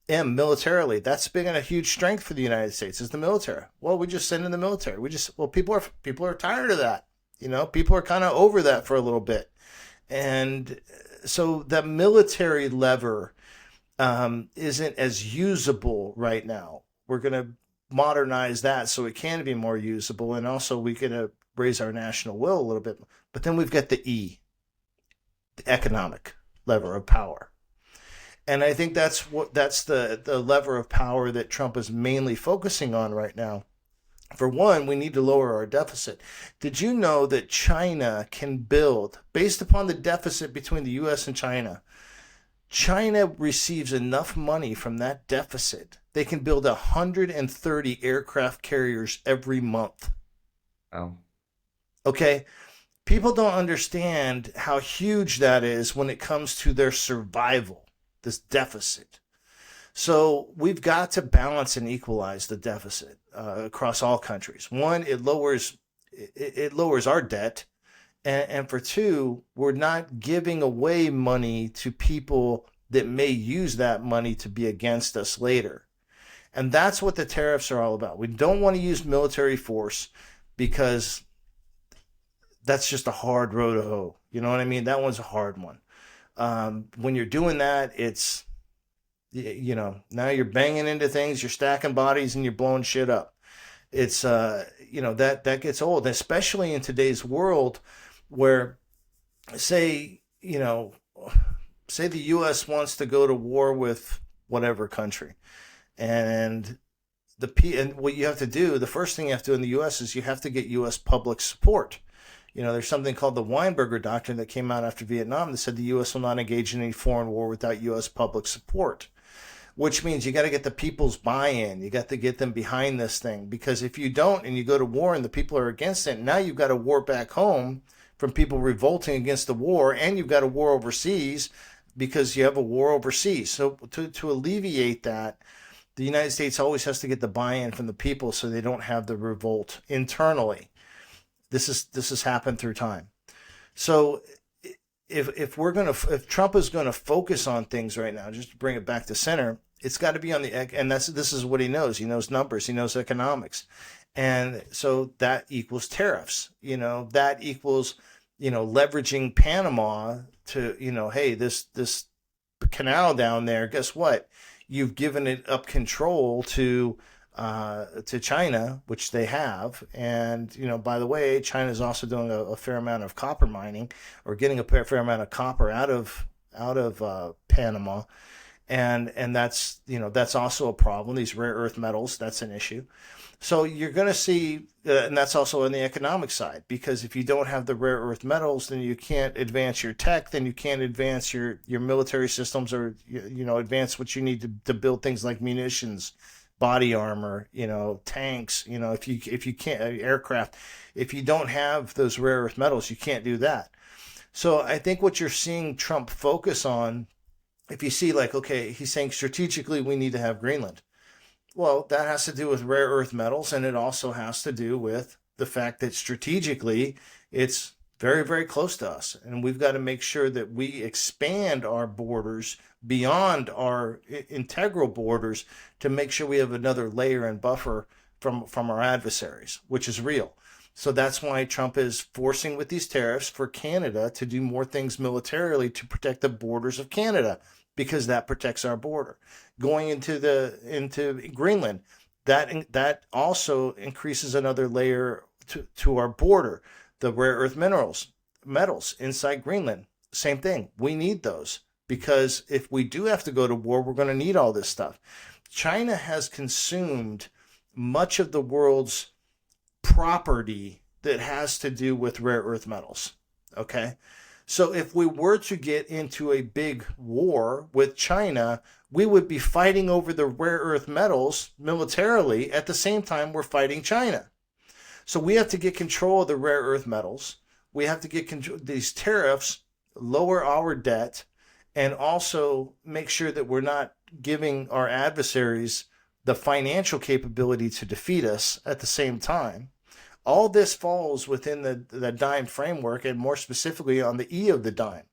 M, militarily, that's been a huge strength for the United States, is the military. Well, we just send in the military. People are tired of that. People are kind of over that for a little bit. And so that military lever isn't as usable right now. We're going to modernize that so it can be more usable, and also we can raise our national will a little bit. But then we've got the E, the economic lever of power. And I think that's the lever of power that Trump is mainly focusing on right now. For one, we need to lower our deficit. Did you know that China can build, based upon the deficit between the US and China receives enough money from that deficit, they can build 130 aircraft carriers every month. Oh, Okay? People don't understand how huge that is when it comes to their survival, this deficit. So we've got to balance and equalize the deficit across all countries. One, it lowers our debt. And for two, we're not giving away money to people that may use that money to be against us later. And that's what the tariffs are all about. We don't want to use military force because that's just a hard road to hoe. You know what I mean? That one's a hard one. When you're doing that, it's, now you're banging into things, you're stacking bodies, and you're blowing shit up. It's, that gets old, especially in today's world where, say, say the U.S. wants to go to war with whatever country, and and what you have to do, the first thing you have to do in the U.S. is you have to get U.S. public support. There's something called the Weinberger Doctrine that came out after Vietnam that said the U.S. will not engage in any foreign war without U.S. public support, which means you got to get the people's buy-in. You got to get them behind this thing, because if you don't and you go to war and the people are against it, now you've got a war back home from people revolting against the war, and you've got a war overseas because you have a war overseas. So to alleviate that, the United States always has to get the buy-in from the people so they don't have the revolt internally. This has happened through time. So if Trump is gonna focus on things right now, just to bring it back to center, it's got to be on this is what he knows. He knows numbers. He knows economics, and so that equals tariffs. That equals leveraging Panama to hey, this canal down there. Guess what? You've given it up control to China, which they have. And, by the way, China is also doing a fair amount of copper mining, or getting a fair amount of copper out of Panama. And that's also a problem. These rare earth metals, that's an issue. So you're going to see, and that's also on the economic side, because if you don't have the rare earth metals, then you can't advance your tech, then you can't advance your military systems, or, advance what you need to build things like munitions, body armor, tanks, if you can't, aircraft, if you don't have those rare earth metals, you can't do that. So I think what you're seeing Trump focus on, if you see, like, okay, he's saying strategically we need to have Greenland. Well, that has to do with rare earth metals, and it also has to do with the fact that strategically it's very, very close to us, and we've got to make sure that we expand our borders beyond our integral borders to make sure we have another layer and buffer from our adversaries, which is real. So that's why Trump is forcing with these tariffs for Canada to do more things militarily to protect the borders of Canada, because that protects our border. Going into Greenland, that also increases another layer to our border. The rare earth metals inside Greenland, same thing. We need those, because if we do have to go to war, we're going to need all this stuff. China has consumed much of the world's property that has to do with rare earth metals. Okay? So if we were to get into a big war with China, we would be fighting over the rare earth metals militarily at the same time we're fighting China. So we have to get control of the rare earth metals. We have to get control these tariffs, lower our debt, and also make sure that we're not giving our adversaries the financial capability to defeat us at the same time. All this falls within the dime framework, and more specifically on the E of the dime.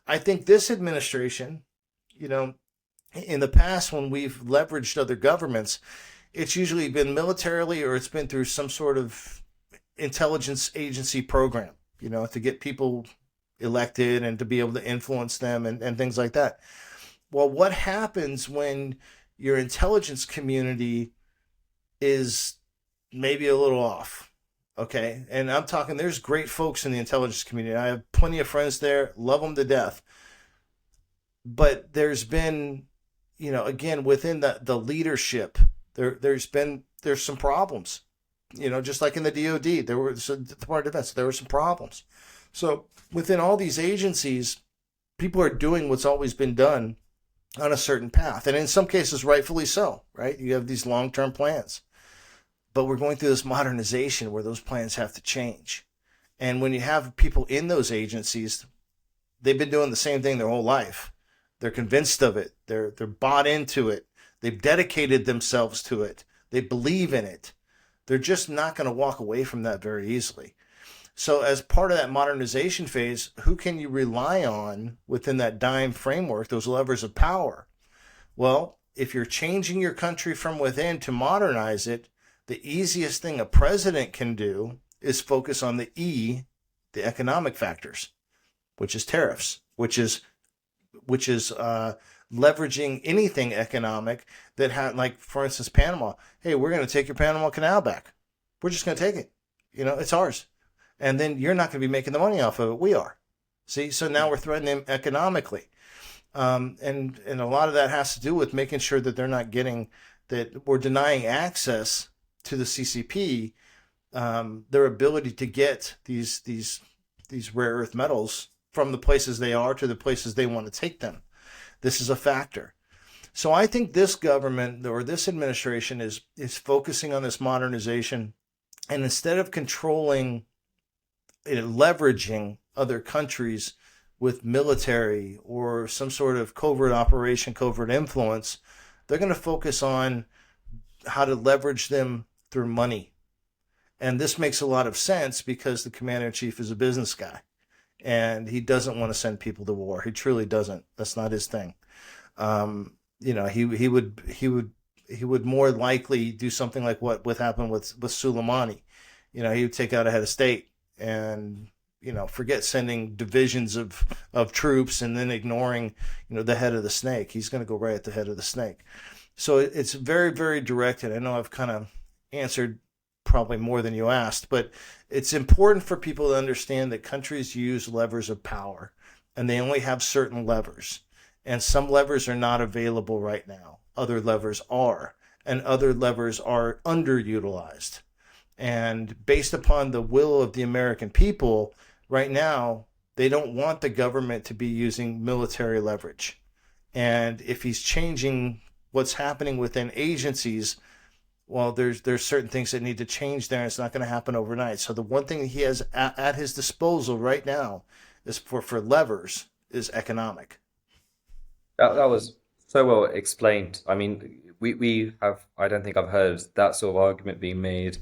I think this administration, in the past when we've leveraged other governments, it's usually been militarily, or it's been through some sort of intelligence agency program, to get people elected and to be able to influence them and things like that. Well, what happens when your intelligence community is maybe a little off? Okay, and I'm talking, there's great folks in the intelligence community. I have plenty of friends there, love them to death. But there's been, again, within the leadership, there's some problems. Just like in the DOD, there were the Department of Defense, there were some problems. So within all these agencies, people are doing what's always been done on a certain path, and in some cases, rightfully so. Right? You have these long-term plans. But we're going through this modernization where those plans have to change. And when you have people in those agencies, they've been doing the same thing their whole life. They're convinced of it. They're bought into it. They've dedicated themselves to it. They believe in it. They're just not going to walk away from that very easily. So as part of that modernization phase, who can you rely on within that dime framework, those levers of power? Well, if you're changing your country from within to modernize it, the easiest thing a president can do is focus on the economic factors, which is tariffs, which is leveraging anything economic that had, like, for instance, Panama. Hey, we're going to take your Panama Canal back. We're just going to take it. It's ours, and then you're not going to be making the money off of it. We are. See, so now we're threatening them economically, and a lot of that has to do with making sure that they're not getting that we're denying access to the CCP, their ability to get these rare earth metals from the places they are to the places they want to take them. This is a factor. So I think this government or this administration is focusing on this modernization, and instead of controlling leveraging other countries with military or some sort of covert operation, covert influence, they're going to focus on how to leverage them through money. And this makes a lot of sense because the commander in chief is a business guy and he doesn't want to send people to war. He truly doesn't. That's not his thing. He would more likely do something like what happened with Soleimani. He would take out a head of state and forget sending divisions of troops and then ignoring the head of the snake. He's going to go right at the head of the snake. So it's very, very directed. I know I've kind of answered probably more than you asked, but it's important for people to understand that countries use levers of power and they only have certain levers, and some levers are not available right now. Other levers are, and other levers are underutilized. And based upon the will of the American people, right now, they don't want the government to be using military leverage. And if he's changing what's happening within agencies, well, there's certain things that need to change there, and it's not going to happen overnight. So the one thing he has at his disposal right now is for levers is economic. That was so well explained. I mean, we have, I don't think I've heard that sort of argument being made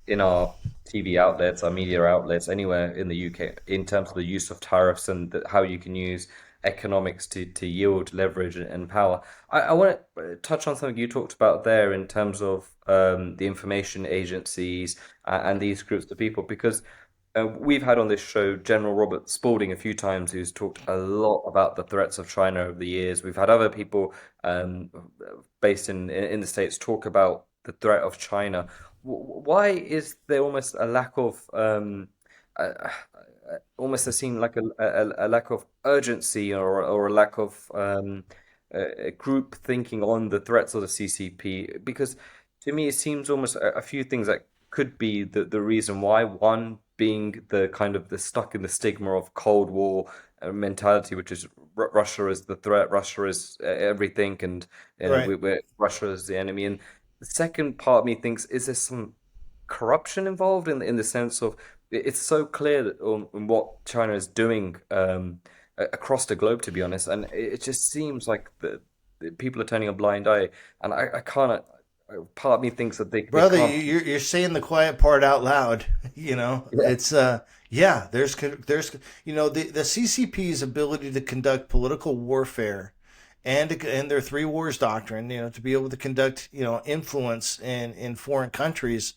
in our TV outlets, our media outlets, anywhere in the UK, in terms of the use of tariffs and how you can use economics to yield leverage and power. I want to touch on something you talked about there in terms of the information agencies and these groups of people, because we've had on this show General Robert Spalding a few times, who's talked a lot about the threats of China over the years. We've had other people based in the States talk about the threat of China. Why is there almost a lack of uh, almost there seemed like a lack of urgency or a lack of group thinking on the threats of the CCP? Because to me, it seems almost a few things that could be the reason why. One being the kind of the stuck in the stigma of Cold War mentality, which is Russia is the threat, Russia is everything, and Right. Russia is the enemy. And the second part of me thinks, is there some corruption involved in the sense of it's so clear that on what China is doing across the globe, to be honest, and it just seems like the people are turning a blind eye, and I can't. Part of me thinks that they Brother, can't. you're saying the quiet part out loud. Yeah, It's yeah. There's the CCP's ability to conduct political warfare, and their three wars doctrine. To be able to conduct influence in foreign countries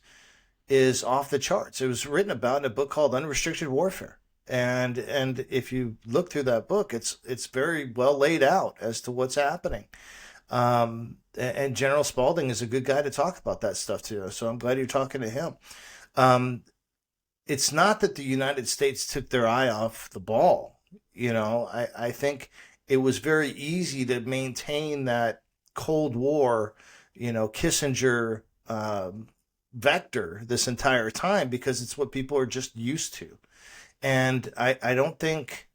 is off the charts. It was written about in a book called Unrestricted Warfare. And if you look through that book, it's very well laid out as to what's happening. And General Spalding is a good guy to talk about that stuff too. So I'm glad you're talking to him. Um, it's not that the United States took their eye off the ball. I think it was very easy to maintain that Cold War, Kissinger vector this entire time because it's what people are just used to. And I don't think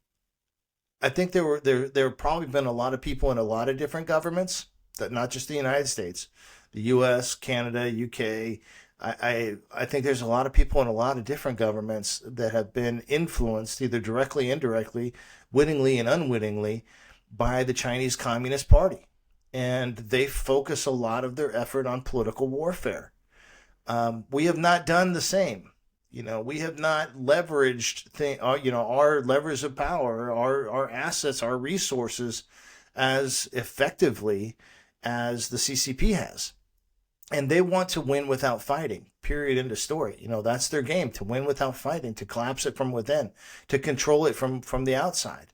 I think there have probably been a lot of people in a lot of different governments, that not just the United States, the U.S., Canada, UK. I think there's a lot of people in a lot of different governments that have been influenced either directly, indirectly, wittingly, and unwittingly by the Chinese Communist Party, and they focus a lot of their effort on political warfare. We have not done the same. We have not leveraged our levers of power, our assets, our resources as effectively as the CCP has. And they want to win without fighting. Period. End of story. That's their game, to win without fighting, to collapse it from within, to control it from the outside,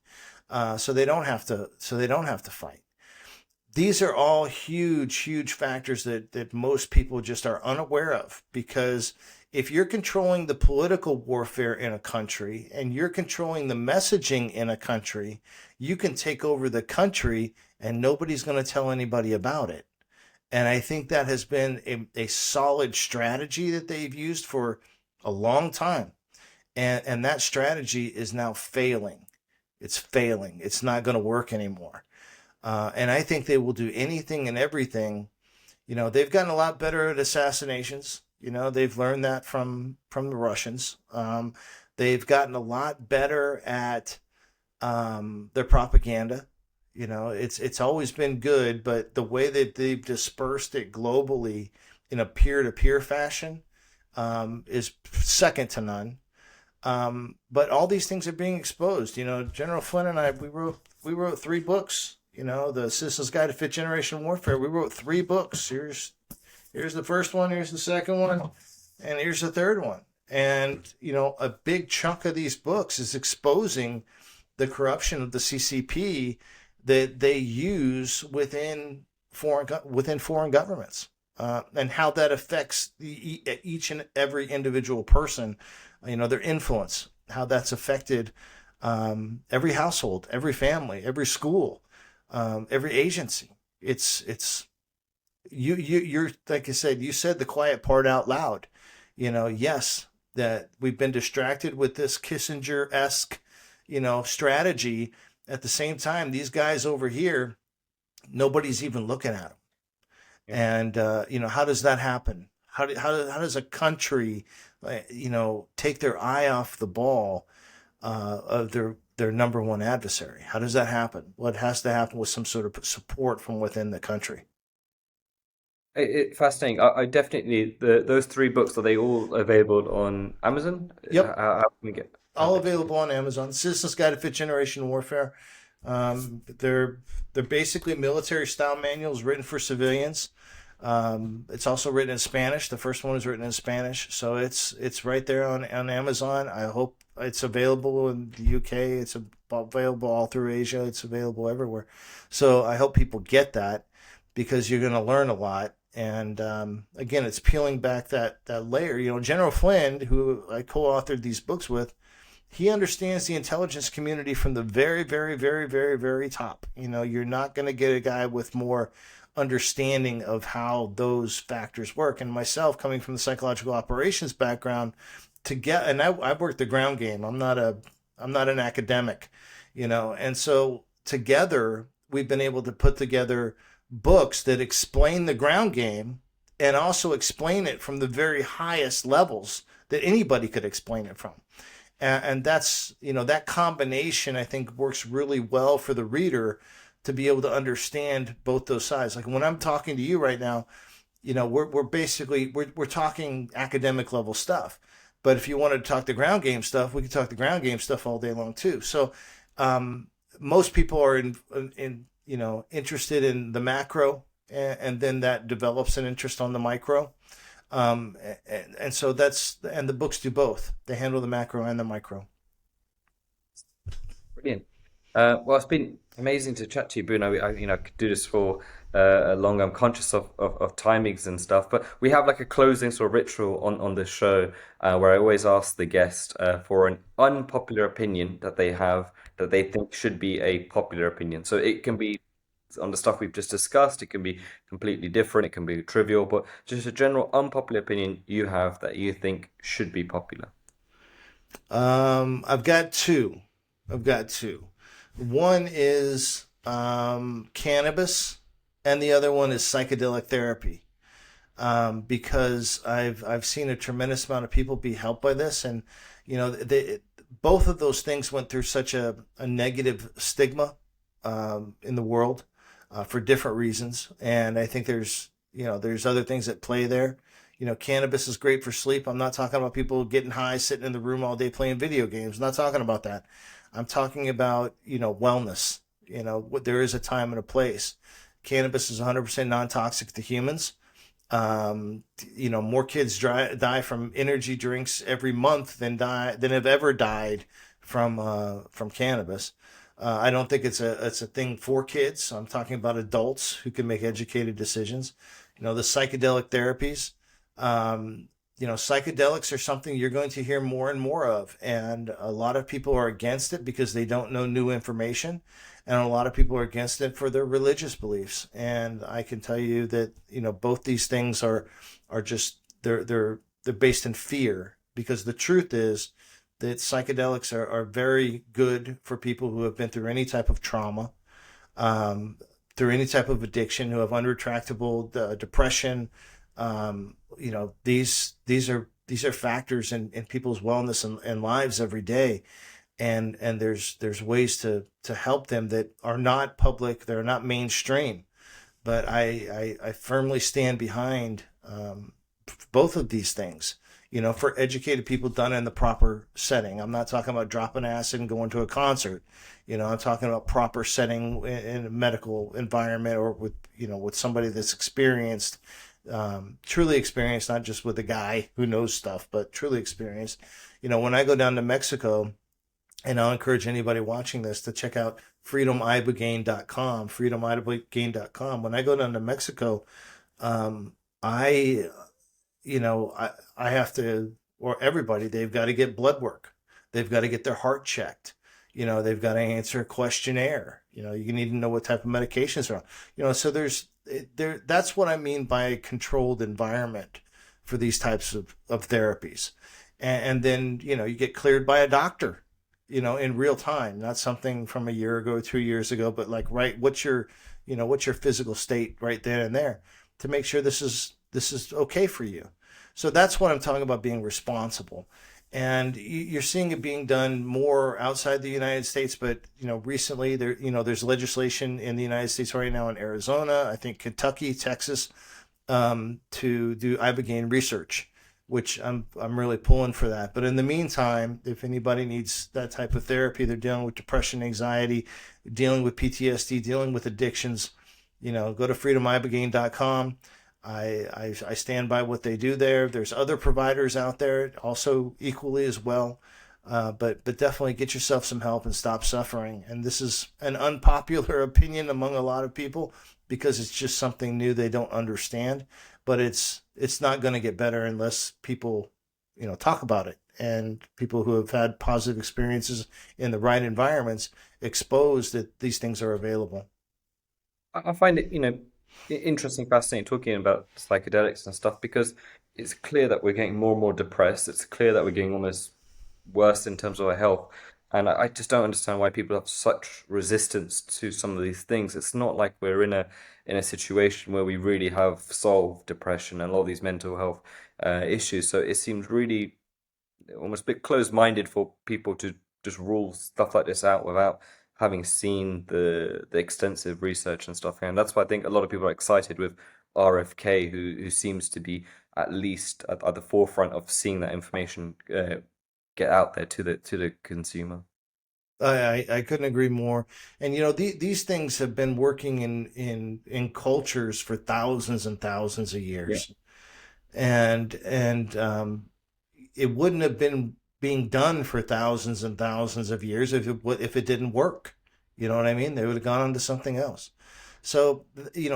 so they don't have to. So they don't have to fight. These are all huge, huge factors that most people just are unaware of, because if you're controlling the political warfare in a country and you're controlling the messaging in a country, you can take over the country and nobody's going to tell anybody about it. And I think that has been a solid strategy that they've used for a long time. And that strategy is now failing. It's failing. It's not going to work anymore. And I think they will do anything and everything. They've gotten a lot better at assassinations. They've learned that from the Russians. They've gotten a lot better at their propaganda. It's always been good, but the way that they've dispersed it globally in a peer-to-peer fashion is second to none. But all these things are being exposed. General Flynn and I, we wrote 3 books. The Citizen's Guide to Fifth Generation Warfare. We wrote 3 books. Here's the first one. Here's the second one, and here's the third one. And a big chunk of these books is exposing the corruption of the CCP that they use within foreign governments, and how that affects each and every individual person. Their influence, how that's affected every household, every family, every school, every agency. You're like I said. You said the quiet part out loud. Yes, that we've been distracted with this Kissinger-esque, strategy. At the same time, these guys over here, nobody's even looking at them. And how does that happen? How does a country, take their eye off the ball of their number one adversary? How does that happen? Well, it has to happen with some sort of support from within the country. Fascinating. I definitely those 3 books, are they all available on Amazon? Yep. How can we get? All Perfect. available on Amazon. Citizen's Guide to Fifth Generation Warfare. They're basically military style manuals written for civilians. It's also written in Spanish. The first one is written in Spanish, so it's right there on Amazon. I hope it's available in the UK. It's available all through Asia. It's available everywhere. So I hope people get that, because you're going to learn a lot. And again, it's peeling back that layer. General Flynn, who I co-authored these books with, he understands the intelligence community from the very, very, very, very, very top. You're not going to get a guy with more understanding of how those factors work. And myself, coming from the psychological operations background, and I've worked the ground game. I'm not an academic, and so together we've been able to put together books that explain the ground game and also explain it from the very highest levels that anybody could explain it from. And that's, that combination, I think, works really well for the reader to be able to understand both those sides. Like when I'm talking to you right now, we're basically talking academic level stuff. But if you wanted to talk the ground game stuff, we could talk the ground game stuff all day long too. So most people are interested in the macro, and then that develops an interest on the micro. And so and the books do both. They handle the macro and the micro. Brilliant. Well, it's been amazing to chat to you, Boone. I could do this for long. I'm conscious of timings and stuff, but we have like a closing sort of ritual on this show, where I always ask the guest for an unpopular opinion that they have that they think should be a popular opinion. So it can be on the stuff we've just discussed. It can be completely different. It can be trivial, but just a general unpopular opinion you have that you think should be popular. I've got two. One is cannabis, and the other one is psychedelic therapy. Because I've seen a tremendous amount of people be helped by this, and both of those things went through such a negative stigma in the world for different reasons, and I think there's other things at play there. Cannabis is great for sleep. I'm not talking about people getting high, sitting in the room all day playing video games. I'm not talking about that. I'm talking about wellness. There is a time and a place. Cannabis is 100% non-toxic to humans. More kids die from energy drinks every month than have ever died from cannabis. I don't think it's a thing for kids. I'm talking about adults who can make educated decisions. The psychedelic therapies. Psychedelics are something you're going to hear more and more of, and a lot of people are against it because they don't know new information, and a lot of people are against it for their religious beliefs. And I can tell you that both these things are just they're based in fear, because the truth is that psychedelics are very good for people who have been through any type of trauma, um, through any type of addiction, who have unretractable depression. These are factors in people's wellness and lives every day, and there's ways to help them that are not public, they're not mainstream. But I firmly stand behind both of these things, for educated people done in the proper setting. I'm not talking about dropping acid and going to a concert. I'm talking about proper setting in a medical environment, or with somebody that's experienced, truly experienced, not just with a guy who knows stuff, but truly experienced. When I go down to Mexico, and I'll encourage anybody watching this to check out freedomibogaine.com, freedomibogaine.com. When I go down to Mexico, I I have to, or everybody, they've got to get blood work. They've got to get their heart checked. They've got to answer a questionnaire. You need to know what type of medications are on. So that's what I mean by a controlled environment for these types of therapies. And then, you get cleared by a doctor, in real time, not something from a year ago, 2 years ago, but like, right, what's your physical state right then and there, to make sure this is okay for you. So that's what I'm talking about, being responsible. And you're seeing it being done more outside the United States, but recently there's legislation in the United States right now, in Arizona, I think Kentucky, Texas, to do ibogaine research, which I'm really pulling for that. But in the meantime, if anybody needs that type of therapy, they're dealing with depression, anxiety, dealing with PTSD, dealing with addictions, go to freedomibogaine.com. I stand by what they do there. There's other providers out there also equally as well. But definitely get yourself some help and stop suffering. And this is an unpopular opinion among a lot of people, because it's just something new they don't understand. But it's not going to get better unless people talk about it, and people who have had positive experiences in the right environments expose that these things are available. I find it, interesting, fascinating talking about psychedelics and stuff, because it's clear that we're getting more and more depressed. It's clear that we're getting almost worse in terms of our health. And I just don't understand why people have such resistance to some of these things. It's not like we're in a situation where we really have solved depression and a lot of these mental health issues. So it seems really almost a bit closed-minded for people to just rule stuff like this out without having seen the extensive research and stuff. And that's why I think a lot of people are excited with RFK, who seems to be at least at the forefront of seeing that information get out there to the consumer. I couldn't agree more. And these things have been working in cultures for thousands and thousands of Yeah. years, and it wouldn't have been being done for thousands and thousands of years if it didn't work. You know what I mean? They would have gone on to something else. So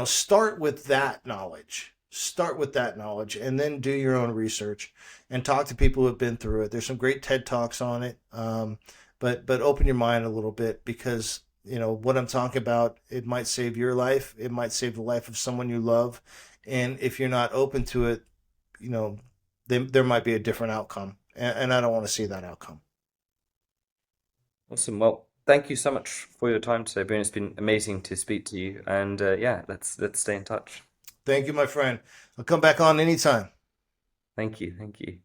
start with that knowledge. Start with that knowledge, and then do your own research and talk to people who have been through it. There's some great TED Talks on it. But open your mind a little bit, because what I'm talking about, it might save your life, it might save the life of someone you love, and if you're not open to it, you know there might be a different outcome, and I don't want to see that outcome. Awesome. Well, thank you so much for your time today, Boone. It's been amazing to speak to you. And yeah, let's stay in touch. Thank you, my friend. I'll come back on anytime. Thank you. Thank you.